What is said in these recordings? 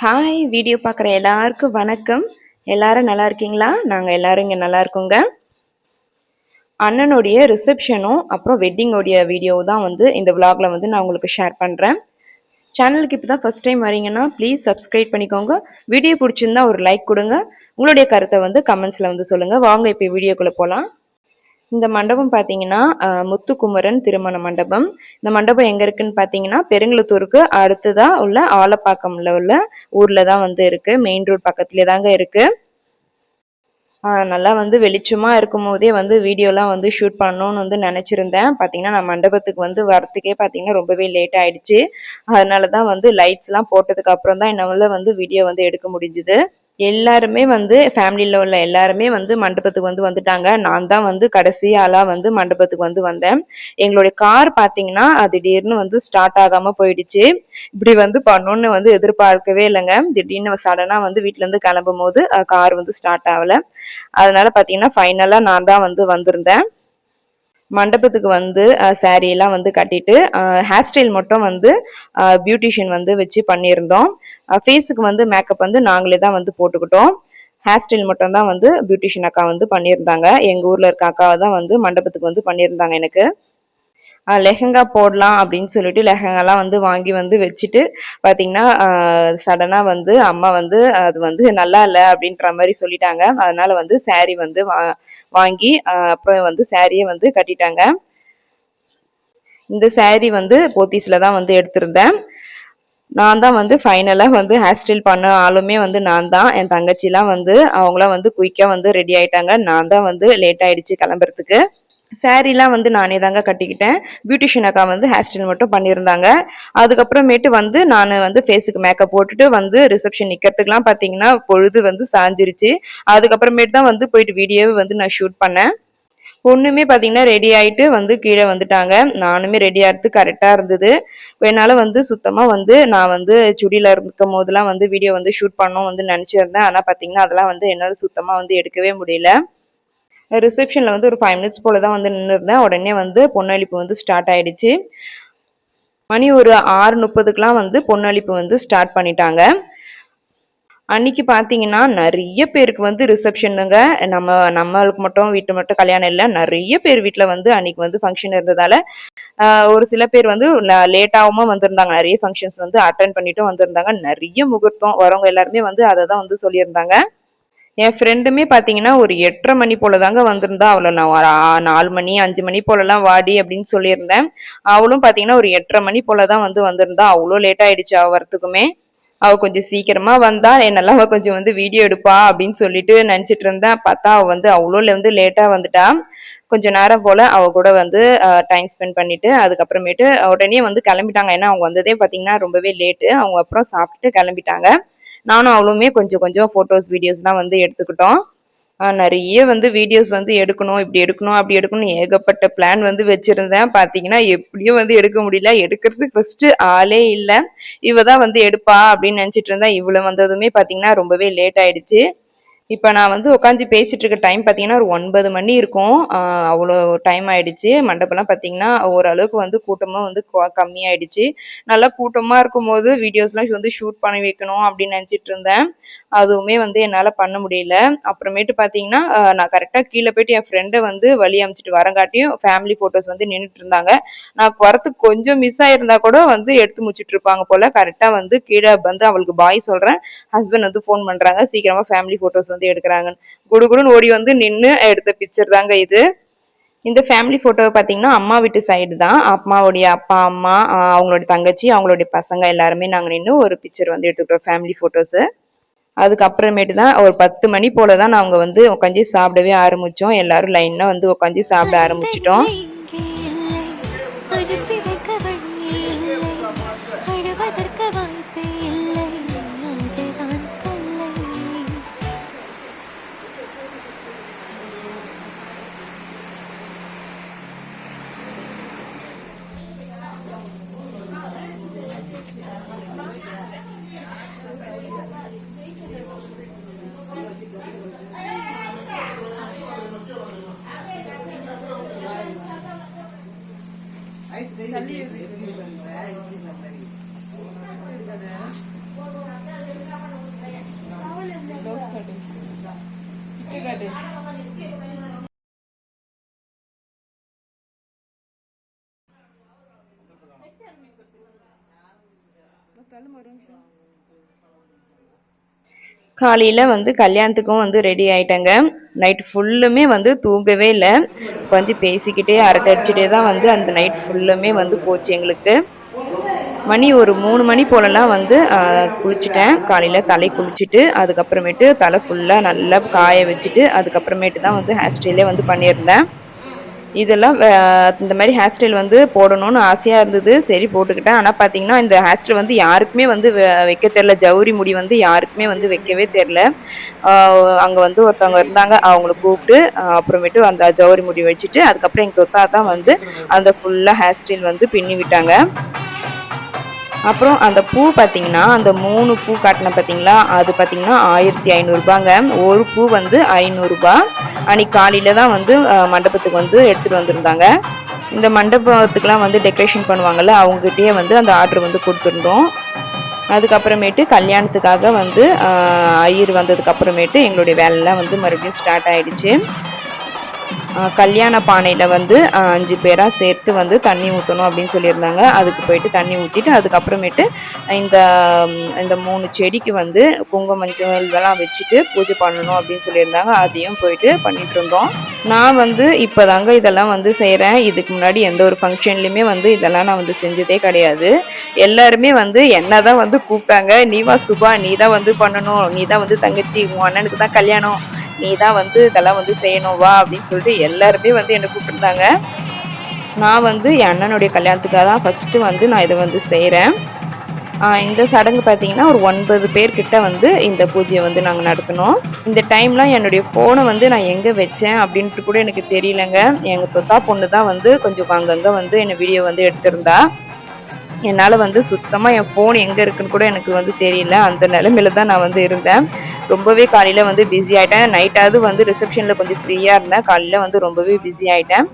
Hi video பார்க்குற எல்லாருக்கும் வணக்கம். எல்லாரும் நல்லா இருக்கீங்களா? நாங்கள் எல்லாரும் இங்கே நல்லா இருக்கோங்க. அண்ணனுடைய ரிசப்ஷனும் அப்புறம் வெட்டிங்கோடைய வீடியோ தான் இந்த விலாகில் நான் உங்களுக்கு ஷேர் பண்ணுறேன். சேனலுக்கு இப்போ தான் ஃபஸ்ட் டைம் வரீங்கன்னா ப்ளீஸ் சப்ஸ்கிரைப் பண்ணிக்கோங்க. வீடியோ பிடிச்சிருந்தா ஒரு லைக் கொடுங்க. உங்களுடைய கருத்தை கமெண்ட்ஸில் சொல்லுங்கள். வாங்க இப்போ வீடியோக்குள்ளே போகலாம். இந்த மண்டபம் பார்த்தீங்கன்னா முத்துக்குமரன் திருமண மண்டபம். இந்த மண்டபம் எங்கே இருக்குன்னு பார்த்தீங்கன்னா பெருங்குளத்தூருக்கு அடுத்ததான் உள்ள ஆலப்பாக்கம்ல உள்ள ஊரில் தான் இருக்கு. மெயின் ரோட் பக்கத்துலேயே தாங்க இருக்கு. நல்லா வெளிச்சமா இருக்கும் போதே வீடியோலாம் ஷூட் பண்ணணும்னு நினச்சிருந்தேன். பார்த்தீங்கன்னா நான் மண்டபத்துக்கு வரத்துக்கே பார்த்தீங்கன்னா ரொம்பவே லேட் ஆயிடுச்சு. அதனால தான் லைட்ஸ்லாம் போட்டதுக்கு அப்புறம் தான் என்னால் வீடியோ எடுக்க முடிஞ்சுது. எல்லாருமே ஃபேமிலியில் உள்ள எல்லாருமே மண்டபத்துக்கு வந்துட்டாங்க. நான் தான் கடைசி ஆளாக மண்டபத்துக்கு வந்தேன். எங்களுடைய கார் பார்த்தீங்கன்னா திடீர்னு ஸ்டார்ட் ஆகாமல் போயிடுச்சு. இப்படி பண்ணணும்னு எதிர்பார்க்கவே இல்லைங்க. திடீர்னு சடனாக வீட்டிலேருந்து கிளம்பும் போது கார் ஸ்டார்ட் ஆகலை. அதனால பார்த்தீங்கன்னா ஃபைனலாக நான் தான் வந்திருந்தேன். மண்டபத்துக்கு சாரீ எல்லாம் கட்டிட்டு ஹேர் ஸ்டைல் மட்டும் பியூட்டிஷியன் வச்சு பண்ணியிருந்தோம். ஃபேஸுக்கு மேக்கப் நாங்களே தான் போட்டுக்கிட்டோம். ஹேர் ஸ்டைல் மட்டும் தான் பியூட்டிஷியன் அக்கா பண்ணியிருந்தாங்க. எங்கள் ஊரில் இருக்க அக்காவை தான் மண்டபத்துக்கு பண்ணியிருந்தாங்க. எனக்கு லெஹங்கா போடலாம் அப்படின்னு சொல்லிட்டு லெஹங்காலாம் வாங்கி வச்சுட்டு பார்த்தீங்கன்னா சடனாக அம்மா அது நல்லா இல்லை அப்படின்ற மாதிரி சொல்லிட்டாங்க. அதனால சாரீ வாங்கி அப்புறம் சாரியை கட்டிட்டாங்க. இந்த சாரீ போத்தீஸில் தான் எடுத்திருந்தேன். நான் தான் ஃபைனலாக ஹேர் ஸ்டைல் பண்ண ஆளுமே நான் தான். என் தங்கச்சிலாம் அவங்களாம் குயிக்காக ரெடி ஆயிட்டாங்க. நான் தான் லேட் ஆயிடுச்சு கிளம்புறதுக்கு. சாரீலாம் நானே தாங்க கட்டிக்கிட்டேன். பியூட்டிஷியன் அக்கா ஹேர் ஸ்டைல் மட்டும் பண்ணியிருந்தாங்க. அதுக்கப்புறமேட்டு நான் ஃபேஸுக்கு மேக்கப் போட்டுட்டு ரிசப்ஷன் நிற்கிறதுக்குலாம் பார்த்தீங்கன்னா பொழுது சாஞ்சிருச்சு. அதுக்கப்புறமேட்டு தான் போயிட்டு வீடியோவை நான் ஷூட் பண்ணேன். பொண்ணுமே பார்த்தீங்கன்னா ரெடி ஆகிட்டு கீழே வந்துட்டாங்க. நானுமே ரெடி ஆகிறது கரெக்டாக இருந்தது. என்னால் சுத்தமாக நான் சுடியில் இருக்கும் போதெல்லாம் வீடியோ ஷூட் பண்ணணும் நினச்சிருந்தேன். ஆனால் பார்த்தீங்கன்னா அதெல்லாம் என்னால் சுத்தமாக எடுக்கவே முடியல. ரிசப்ஷனில் ஒரு 5 மினிட்ஸ் போல தான் நின்றுருந்தேன். உடனே பொண்ணளிப்பு ஸ்டார்ட் ஆயிடுச்சு. மணி ஒரு 6:30க்குலாம் பொண்ணளிப்பு ஸ்டார்ட் பண்ணிட்டாங்க. அன்னைக்கு பார்த்தீங்கன்னா நிறைய பேருக்கு ரிசப்ஷனுங்க. நம்மளுக்கு மட்டும் வீட்டு மட்டும் கல்யாணம் இல்லை, நிறைய பேர் வீட்டில் அன்னைக்கு ஃபங்க்ஷன் இருந்ததால ஒரு சில பேர் லேட்டாகவும் வந்திருந்தாங்க. நிறைய ஃபங்க்ஷன்ஸ் அட்டன் பண்ணிட்டும் வந்திருந்தாங்க. நிறைய முகூர்த்தம் வரவங்க எல்லாருமே அதை தான் சொல்லியிருந்தாங்க. என் ஃப்ரெண்டுமே பார்த்தீங்கன்னா ஒரு 8:30 மணி போல தாங்க வந்திருந்தா. அவளை நான் 4 மணி 5 மணி போலலாம் வாடி அப்படின்னு சொல்லியிருந்தேன். அவளும் பார்த்தீங்கன்னா ஒரு 8:30 மணி போல தான் வந்திருந்தா. அவ்வளோ லேட் ஆயிடுச்சு அவ வரத்துக்குமே. அவள் கொஞ்சம் சீக்கிரமா வந்தா என்னெல்லாம் அவள் கொஞ்சம் வீடியோ எடுப்பா அப்படின்னு சொல்லிட்டு நினச்சிட்டு இருந்தேன். பார்த்தா அவள் அவ்வளோ லேட்டா வந்துட்டா. கொஞ்சம் நேரம் போல அவ கூட டைம் ஸ்பெண்ட் பண்ணிட்டு அதுக்கப்புறமேட்டு உடனே கிளம்பிட்டாங்க. ஏன்னா அவங்க வந்ததே பார்த்தீங்கன்னா ரொம்பவே லேட்டு. அவங்க அப்புறம் சாப்பிட்டுட்டு கிளம்பிட்டாங்க. நானும் அவளுமே கொஞ்சம் கொஞ்சம் ஃபோட்டோஸ் வீடியோஸ்லாம் எடுத்துக்கிட்டோம். நிறைய வீடியோஸ் எடுக்கணும், இப்படி எடுக்கணும் அப்படி எடுக்கணும் ஏகப்பட்ட பிளான் வச்சிருந்தேன். பார்த்தீங்கன்னா எப்படியும் எடுக்க முடியல. எடுக்கிறதுக்கு ஃபர்ஸ்ட் ஆளே இல்லை. இவ தான் எடுப்பா அப்படின்னு நினச்சிட்டு இருந்தேன். இவ்வளோ வந்ததுமே பார்த்தீங்கன்னா ரொம்பவே லேட் ஆயிடுச்சு. இப்போ நான் உட்காந்து பேசிட்டு இருக்க டைம் பார்த்தீங்கன்னா ஒரு 9 மணி இருக்கும். அவ்வளோ டைம் ஆயிடுச்சு. மண்டபம்லாம் பார்த்தீங்கன்னா ஓரளவுக்கு கூட்டமாக கம்மியாயிடுச்சு. நல்லா கூட்டமாக இருக்கும்போது வீடியோஸ்லாம் ஷூட் பண்ணி வைக்கணும் அப்படின்னு நினச்சிட்டு இருந்தேன். அதுவுமே என்னால் பண்ண முடியல. அப்புறமேட்டு பார்த்தீங்கன்னா நான் கரெக்டாக கீழே போயிட்டு என் ஃப்ரெண்டை வழி அமைச்சிட்டு வரங்காட்டியும் ஃபேமிலி ஃபோட்டோஸ் நின்றுட்டு இருந்தாங்க. நான் வரத்துக்கு கொஞ்சம் மிஸ் ஆயிருந்தா கூட எடுத்து முடிச்சுட்டு இருப்பாங்க போல. கரெக்டாக கீழே அவளுக்கு பாய் சொல்கிறேன். ஹஸ்பண்ட் ஃபோன் பண்ணுறாங்க, சீக்கிரமாக ஃபேமிலி ஃபோட்டோஸ் எடுக்கிறாங்க. குடுகுடுன்னு ஓடி நின்று எடுத்த பிக்சர் தாங்க இது. இந்த ஃபேமிலி போட்டோவை பார்த்தீங்கன்னா அம்மா வீட்டு சைடு தான். அம்மாவுடைய அப்பா அம்மா அவங்களுடைய தங்கச்சி அவங்களுடைய பசங்க எல்லாருமே நாங்கள் நின்று ஒரு பிக்சர் எடுத்துக்கிட்டோம் ஃபேமிலி ஃபோட்டோஸு. அதுக்கப்புறமேட்டு தான் ஒரு 10 மணி போல தான் நாங்கள் உட்காந்து சாப்பிடவே ஆரம்பித்தோம். எல்லாரும் லைனாக உட்காந்து சாப்பிட ஆரம்பிச்சிட்டோம். தள்ளி காலையில வந்து கல்யாணத்துக்கும் வந்து ரெடி ஆயிட்டேங்க. நைட் ஃபுல்லுமே வந்து தூங்கவே இல்ல. உட்காந்து பேசிக்கிட்டே அரட்டை அடிச்சுட்டே தான் வந்து அந்த நைட் ஃபுல்லுமே வந்து போச்சு எங்களுக்கு. மணி ஒரு 3 மணி போலலாம் வந்து குளிச்சுட்டேன். காலையில தலை குளிச்சுட்டு, அதுக்கப்புறமேட்டு தலை ஃபுல்லா நல்லா காய வச்சுட்டு, அதுக்கப்புறமேட்டு தான் வந்து ஹேர் ஸ்டைலே வந்து பண்ணியிருந்தேன். இதெல்லாம் இந்த மாதிரி ஹேர் ஸ்டைல் வந்து போடணும்னு ஆசையா இருந்தது. சரி போட்டுக்கிட்டேன். ஆனா பார்த்தீங்கன்னா, இந்த ஹேர் ஸ்டைல் வந்து யாருக்குமே வந்து வைக்க தெரியல. ஜவுரி முடி வந்து யாருக்குமே வந்து வைக்கவே தெரியல. ஆ அங்க வந்து ஒருத்தவங்க இருந்தாங்க. அவங்கள கூப்பிட்டு அப்புறமேட்டு அந்த ஜவுரி முடி வச்சுட்டு, அதுக்கப்புறம் எங்க தொத்தா தான் வந்து அந்த ஃபுல்லா ஹேர் ஸ்டைல் வந்து பின்னி விட்டாங்க. அப்புறம் அந்த பூ பார்த்தீங்கன்னா, அந்த 3 பூ காட்டினேன் பார்த்தீங்களா, அது பார்த்தீங்கன்னா ரூ. 1500ங்க. ஒரு பூ வந்து ரூ. 500. அன்னைக்கு காலையில தான் வந்து மண்டபத்துக்கு வந்து எடுத்துட்டு வந்திருந்தாங்க. இந்த மண்டபத்துக்குலாம் வந்து டெக்கரேஷன் பண்ணுவாங்கல்ல, அவங்ககிட்டயே வந்து அந்த ஆர்டர் வந்து கொடுத்துருந்தோம். அதுக்கப்புறமேட்டு கல்யாணத்துக்காக வந்து ஐயர் வந்ததுக்கு அப்புறமேட்டு எங்களுடைய வேலைலாம் வந்து மறுபடியும் ஸ்டார்ட் ஆயிடுச்சு. கல்யாண பானையில வந்து 5 பேரா சேர்த்து வந்து தண்ணி ஊற்றணும் அப்படின்னு சொல்லியிருந்தாங்க. அதுக்கு போயிட்டு தண்ணி ஊற்றிட்டு அதுக்கப்புறமேட்டு இந்த இந்த 3 செடிக்கு வந்து குங்குமம் மஞ்சள் இதெல்லாம் வச்சுட்டு பூஜை பண்ணணும் அப்படின்னு சொல்லியிருந்தாங்க. அதையும் போயிட்டு பண்ணிட்டு இருந்தோம். நான் வந்து இப்போதாங்க இதெல்லாம் வந்து செய்கிறேன். இதுக்கு முன்னாடி எந்த ஒரு ஃபங்க்ஷன்லையுமே வந்து இதெல்லாம் நான் வந்து செஞ்சதே கிடையாது. எல்லாருமே வந்து என்ன தான் வந்து கூப்பிட்டாங்க, நீ வா சுபா, நீ தான் வந்து பண்ணணும், நீ தான் வந்து தங்கச்சி, உன் அண்ணனுக்கு தான் கல்யாணம், நீ தான் வந்து இதெல்லாம் வந்து செய்யணும் வா அப்படின்னு சொல்லிட்டு எல்லாருமே வந்து என்னை கூப்பிட்டுருந்தாங்க. நான் வந்து என் அண்ணனுடைய கல்யாணத்துக்காக தான் ஃபஸ்ட்டு வந்து நான் இதை வந்து செய்கிறேன். இந்த சடங்கு பார்த்தீங்கன்னா ஒரு 9 பேர்கிட்ட வந்து இந்த பூஜையை வந்து நாங்கள் நடத்தினோம். இந்த டைம்லாம் என்னுடைய ஃபோனை வந்து நான் எங்கே வச்சேன் அப்படின்ட்டு கூட எனக்கு தெரியலங்க. எங்கள் தொத்தா பொண்ணு தான் வந்து கொஞ்சம் அங்கங்கே வந்து என்னை வீடியோ வந்து எடுத்திருந்தா. என்னால் வந்து சுத்தமாக என் ஃபோன் எங்கே இருக்குன்னு கூட எனக்கு வந்து தெரியல. அந்த நிலைமையில தான் நான் வந்து இருந்தேன். ரொம்பவே காலையில் வந்து பிஸி ஆகிட்டேன். நைட்டாவது வந்து ரிசப்ஷனில் கொஞ்சம் ஃப்ரீயாக இருந்தேன். காலையில் வந்து ரொம்பவே பிஸி ஆகிட்டேன்.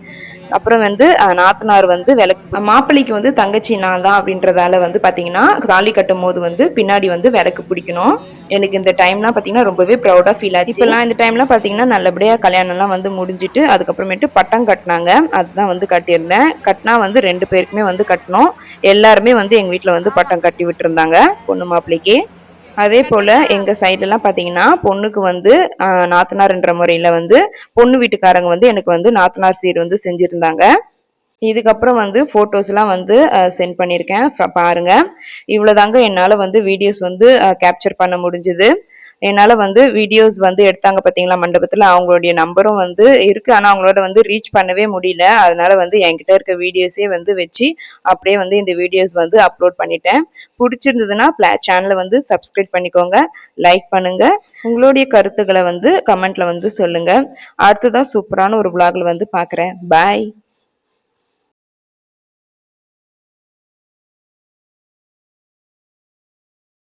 அப்புறம் வந்து நாத்தனார் வந்து விளக்கு மாப்பிள்ளைக்கு வந்து தங்கச்சி நான் தான் அப்படின்றதால வந்து பார்த்தீங்கன்னா தாலி கட்டும் போது வந்து பின்னாடி வந்து விளக்கு பிடிக்கணும். எனக்கு இந்த டைம்லாம் பார்த்தீங்கன்னா ரொம்பவே ப்ரௌடாக ஃபீல் ஆச்சு. இப்போலாம் இந்த டைம்லாம் பார்த்தீங்கன்னா நல்லபடியாக கல்யாணம்லாம் வந்து முடிஞ்சிட்டு அதுக்கப்புறமேட்டு பட்டம் கட்டினாங்க. அதுதான் வந்து கட்டியிருந்தேன். கட்டினா வந்து 2 பேருக்குமே வந்து கட்டணும். எல்லாருமே வந்து எங்கள் வீட்டில் வந்து பட்டம் கட்டி விட்டுருந்தாங்க பொண்ணு மாப்பிள்ளைக்கு. அதே போல் எங்கள் சைட்லலாம் பார்த்தீங்கன்னா பொண்ணுக்கு வந்து நாத்தனார்ன்ற முறையில் வந்து பொண்ணு வீட்டுக்காரங்க வந்து எனக்கு வந்து நாத்தனார் சீர் வந்து செஞ்சுருந்தாங்க. இதுக்கப்புறம் வந்து ஃபோட்டோஸ்லாம் வந்து சென்ட் பண்ணியிருக்கேன் பாருங்கள். இவ்வளோதாங்க என்னால் வந்து வீடியோஸ் வந்து கேப்சர் பண்ண முடிஞ்சுது. என்னால் வந்து வீடியோஸ் வந்து எடுத்தாங்க பார்த்தீங்களா மண்டபத்தில், அவங்களுடைய நம்பரும் வந்து இருக்குது. ஆனால் அவங்களோட வந்து ரீச் பண்ணவே முடியல. அதனால வந்து என்கிட்ட இருக்க வீடியோஸே வந்து வச்சு அப்படியே வந்து இந்த வீடியோஸ் வந்து அப்லோட் பண்ணிட்டேன். பிடிச்சிருந்ததுன்னா சேனலை வந்து சப்ஸ்கிரைப் பண்ணிக்கோங்க, லைக் பண்ணுங்க, உங்களுடைய கருத்துக்களை வந்து கமெண்ட்ல வந்து சொல்லுங்க. அடுத்ததான் சூப்பரான ஒரு vlogல வந்து பார்க்குறேன். பாய்.